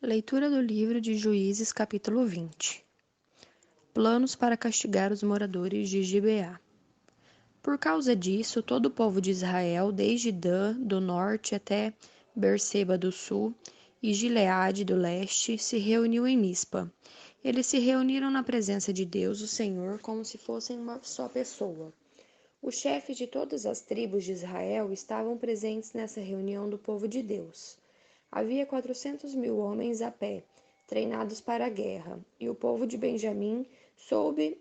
Leitura do livro de Juízes, capítulo 20. Planos para castigar os moradores de Gibeá. Por causa disso, todo o povo de Israel, desde Dan, do norte, até Berseba do sul, e Gileade do leste, se reuniu em Mispa. Eles se reuniram na presença de Deus, o Senhor, como se fossem uma só pessoa. Os chefes de todas as tribos de Israel estavam presentes nessa reunião do povo de Deus. Havia 400.000 homens a pé, treinados para a guerra, e o povo de Benjamim soube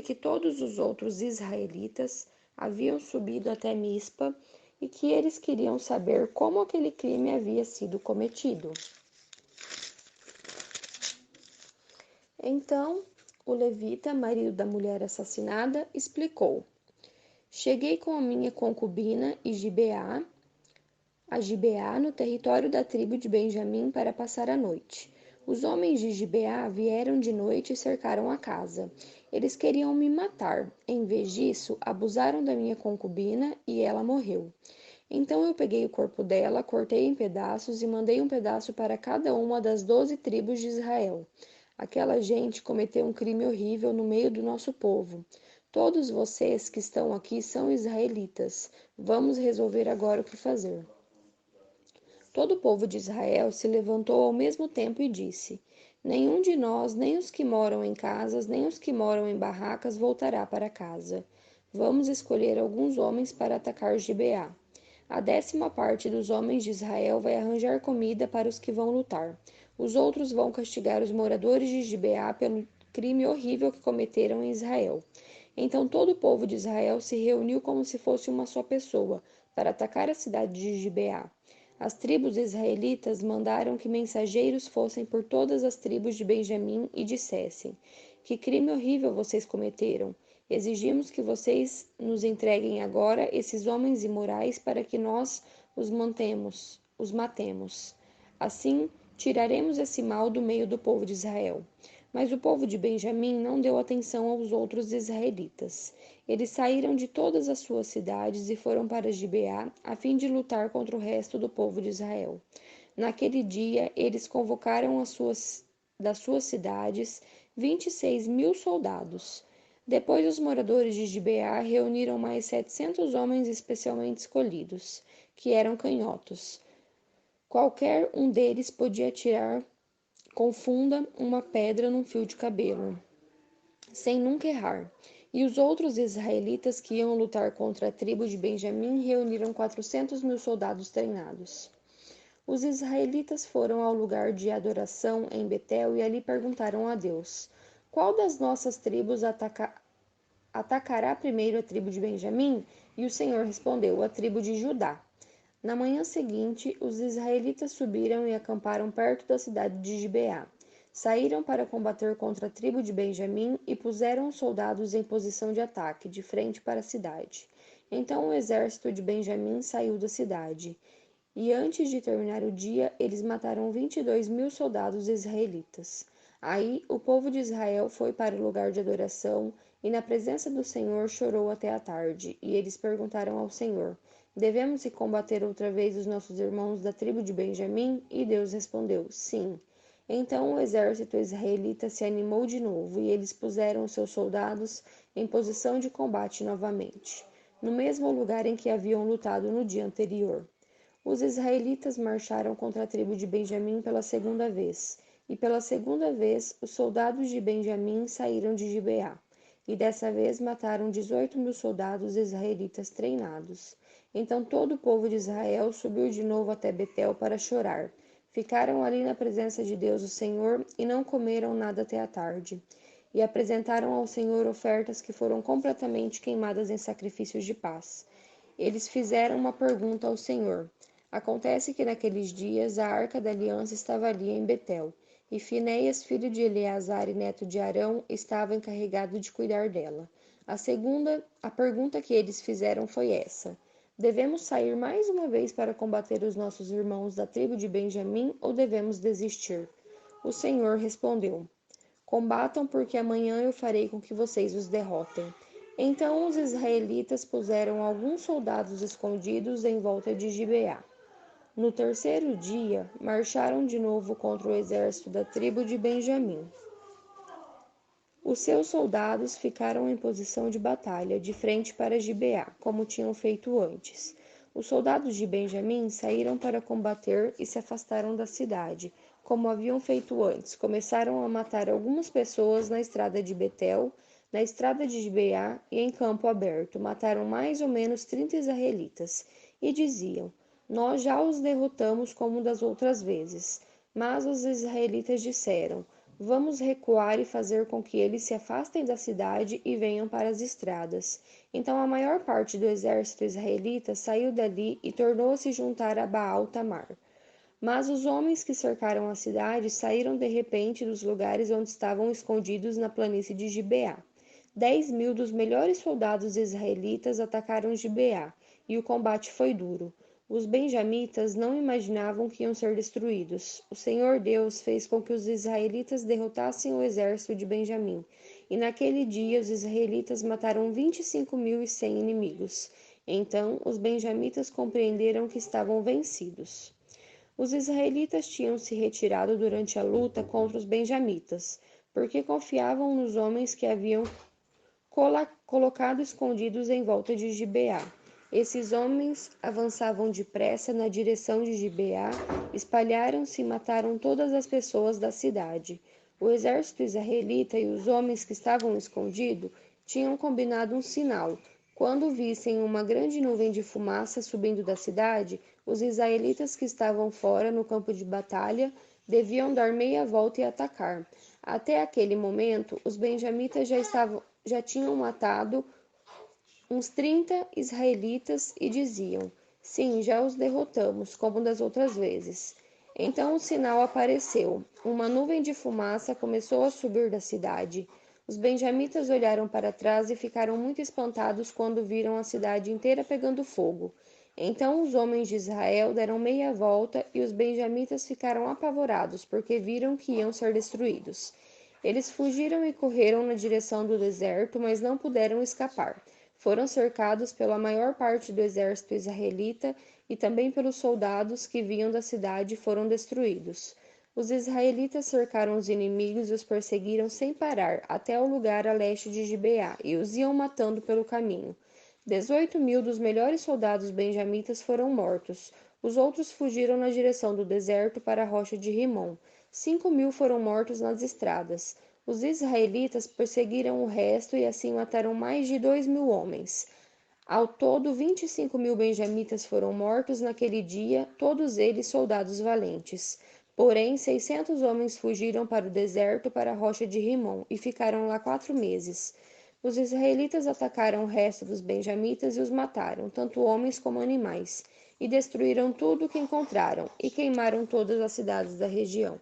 que todos os outros israelitas haviam subido até Mispa e que eles queriam saber como aquele crime havia sido cometido. Então, o levita, marido da mulher assassinada, explicou: Cheguei com a minha concubina a Gibeá, no território da tribo de Benjamim, para passar a noite. Os homens de Gibeá vieram de noite e cercaram a casa. Eles queriam me matar. Em vez disso, abusaram da minha concubina e ela morreu. Então eu peguei o corpo dela, cortei em pedaços e mandei um pedaço para cada uma das 12 tribos de Israel. Aquela gente cometeu um crime horrível no meio do nosso povo. Todos vocês que estão aqui são israelitas. Vamos resolver agora o que fazer. Todo o povo de Israel se levantou ao mesmo tempo e disse: Nenhum de nós, nem os que moram em casas, nem os que moram em barracas, voltará para casa. Vamos escolher alguns homens para atacar Gibeá. A 10ª parte dos homens de Israel vai arranjar comida para os que vão lutar. Os outros vão castigar os moradores de Gibeá pelo crime horrível que cometeram em Israel. Então todo o povo de Israel se reuniu como se fosse uma só pessoa, para atacar a cidade de Gibeá. As tribos israelitas mandaram que mensageiros fossem por todas as tribos de Benjamim e dissessem: Que crime horrível vocês cometeram! Exigimos que vocês nos entreguem agora esses homens imorais para que nós os matemos. Assim, tiraremos esse mal do meio do povo de Israel. Mas o povo de Benjamim não deu atenção aos outros israelitas. Eles saíram de todas as suas cidades e foram para Gibeá, a fim de lutar contra o resto do povo de Israel. Naquele dia, eles convocaram das suas cidades 26.000 soldados. Depois, os moradores de Gibeá reuniram mais 700 homens especialmente escolhidos, que eram canhotos. Qualquer um deles podia atirar com funda uma pedra num fio de cabelo, sem nunca errar. E os outros israelitas que iam lutar contra a tribo de Benjamim reuniram 400.000 soldados treinados. Os israelitas foram ao lugar de adoração em Betel e ali perguntaram a Deus: Qual das nossas tribos atacará primeiro a tribo de Benjamim? E o Senhor respondeu: A tribo de Judá. Na manhã seguinte, os israelitas subiram e acamparam perto da cidade de Gibeá. Saíram para combater contra a tribo de Benjamim e puseram os soldados em posição de ataque, de frente para a cidade. Então o exército de Benjamim saiu da cidade, e antes de terminar o dia, eles mataram 22.000 soldados israelitas. Aí o povo de Israel foi para o lugar de adoração e, na presença do Senhor, chorou até a tarde. E eles perguntaram ao Senhor: Devemos ir combater outra vez os nossos irmãos da tribo de Benjamim? E Deus respondeu: Sim. Então o exército israelita se animou de novo e eles puseram seus soldados em posição de combate novamente, no mesmo lugar em que haviam lutado no dia anterior. Os israelitas marcharam contra a tribo de Benjamim pela segunda vez, e pela segunda vez os soldados de Benjamim saíram de Gibeá, e dessa vez mataram 18.000 soldados israelitas treinados. Então todo o povo de Israel subiu de novo até Betel para chorar. Ficaram ali na presença de Deus o Senhor e não comeram nada até a tarde. E apresentaram ao Senhor ofertas que foram completamente queimadas em sacrifícios de paz. Eles fizeram uma pergunta ao Senhor. Acontece que naqueles dias a arca da aliança estava ali em Betel, e Finéias, filho de Eleazar e neto de Arão, estava encarregado de cuidar dela. A pergunta que eles fizeram foi essa: Devemos sair mais uma vez para combater os nossos irmãos da tribo de Benjamim ou devemos desistir? O Senhor respondeu: Combatam, porque amanhã eu farei com que vocês os derrotem. Então os israelitas puseram alguns soldados escondidos em volta de Gibeá. No terceiro dia, marcharam de novo contra o exército da tribo de Benjamim. Os seus soldados ficaram em posição de batalha, de frente para Gibeá, como tinham feito antes. Os soldados de Benjamim saíram para combater e se afastaram da cidade, como haviam feito antes. Começaram a matar algumas pessoas na estrada de Betel, na estrada de Gibeá e em campo aberto. Mataram mais ou menos 30 israelitas. E diziam: Nós já os derrotamos como das outras vezes. Mas os israelitas disseram: Vamos recuar e fazer com que eles se afastem da cidade e venham para as estradas. Então a maior parte do exército israelita saiu dali e tornou a se juntar a Baal-Tamar. Mas os homens que cercaram a cidade saíram de repente dos lugares onde estavam escondidos na planície de Gibeá. 10.000 dos melhores soldados israelitas atacaram Gibeá, e o combate foi duro. Os benjamitas não imaginavam que iam ser destruídos. O Senhor Deus fez com que os israelitas derrotassem o exército de Benjamim, e naquele dia os israelitas mataram 25.100 inimigos. Então os benjamitas compreenderam que estavam vencidos. Os israelitas tinham se retirado durante a luta contra os benjamitas, porque confiavam nos homens que haviam colocado escondidos em volta de Gibeá. Esses homens avançavam depressa na direção de Gibeá, espalharam-se e mataram todas as pessoas da cidade. O exército israelita e os homens que estavam escondidos tinham combinado um sinal. Quando vissem uma grande nuvem de fumaça subindo da cidade, os israelitas que estavam fora no campo de batalha deviam dar meia volta e atacar. Até aquele momento, os benjamitas já tinham matado uns 30 israelitas e diziam: Sim, já os derrotamos, como das outras vezes. Então o sinal apareceu. Uma nuvem de fumaça começou a subir da cidade. Os benjamitas olharam para trás e ficaram muito espantados quando viram a cidade inteira pegando fogo. Então os homens de Israel deram meia volta e os benjamitas ficaram apavorados, porque viram que iam ser destruídos. Eles fugiram e correram na direção do deserto, mas não puderam escapar. Foram cercados pela maior parte do exército israelita e também pelos soldados que vinham da cidade e foram destruídos. Os israelitas cercaram os inimigos e os perseguiram sem parar até o lugar a leste de Gibeá e os iam matando pelo caminho. 18.000 dos melhores soldados benjamitas foram mortos. Os outros fugiram na direção do deserto para a rocha de Rimom. 5.000 foram mortos nas estradas. Os israelitas perseguiram o resto e assim mataram mais de 2.000 homens. Ao todo, 25.000 benjamitas foram mortos naquele dia, todos eles soldados valentes. Porém, 600 homens fugiram para o deserto, para a rocha de Rimom, e ficaram lá 4 meses. Os israelitas atacaram o resto dos benjamitas e os mataram, tanto homens como animais, e destruíram tudo o que encontraram, e queimaram todas as cidades da região.